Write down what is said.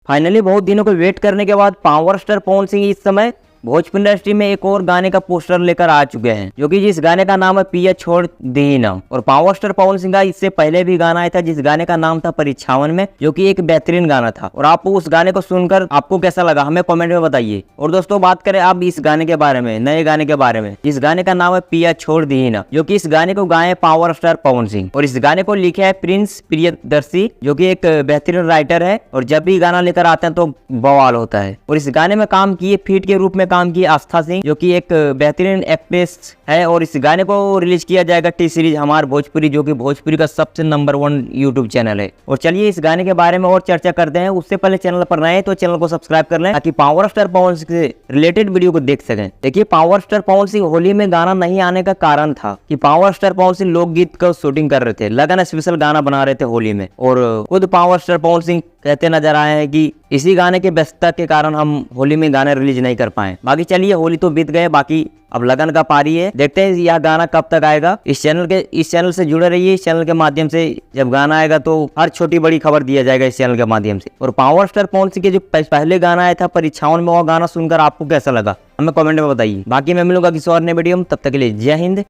Finally बहुत दिनों को वेट करने के बाद पावर स्टार पवन सिंह इस समय भोजपुरी इंडस्ट्री में एक और गाने का पोस्टर लेकर आ चुके हैं, जो कि जिस गाने का नाम है पिया छोड़ दी ना। और पावर स्टार पवन सिंह का इससे पहले भी गाना आया था जिस गाने का नाम था परीक्षावन में, जो कि एक बेहतरीन गाना था। और आप उस गाने को सुनकर आपको कैसा लगा हमें कमेंट में बताइए। और दोस्तों बात करें अब इस गाने के बारे में, नए गाने के बारे में, जिस गाने का नाम है पिया छोड़ दी ना, जो कि इस गाने को गाए पावर स्टार पवन सिंह। और इस गाने को लिखे है प्रिंस प्रियदर्शी, जो कि एक बेहतरीन राइटर है। और जब भी गाना लेकर आते हैं तो बवाल होता है। और इस गाने में काम किए फीट के रूप में काम की आस्था सिंह, जो कि एक बेहतरीन एक्ट्रेस है। और इस गाने को रिलीज किया जाएगा टी सीरीज हमार भोजपुरी, जो कि भोजपुरी का सबसे नंबर 1 यूट्यूब चैनल है। और चलिए इस गाने के बारे में और चर्चा करते हैं। उससे पहले चैनल पर नए तो चैनल को सब्सक्राइब कर लें, ताकि पावर स्टार पवन सिंह से रिलेटेड वीडियो को देख सकें। देखिए पावर स्टार पवन सिंह होली में गाना नहीं आने का कारण था कि पावर स्टार पवन सिंह लोकगीत का शूटिंग कर रहे थे, लगन स्पेशल गाना बना रहे थे होली में। और खुद पावर स्टार पवन सिंह कहते नजर आए हैं कि इसी गाने के व्यस्तता के कारण हम होली में गाने रिलीज नहीं कर पाए। बाकी चलिए होली तो बीत गए, बाकी अब लगन का पारी है। देखते हैं यह गाना कब तक आएगा। इस चैनल से जुड़े रहिए। इस चैनल के माध्यम से जब गाना आएगा तो हर छोटी बड़ी खबर दिया जाएगा इस चैनल के माध्यम से। और पावर स्टार पवन सिंह के जो पहले गाना आया था परीक्षावन में, वो गाना सुनकर आपको कैसा लगा हमें कमेंट में बताइए। बाकी मैं मिलूंगा किसी और नए वीडियो में, तब तक के लिए जय हिंद।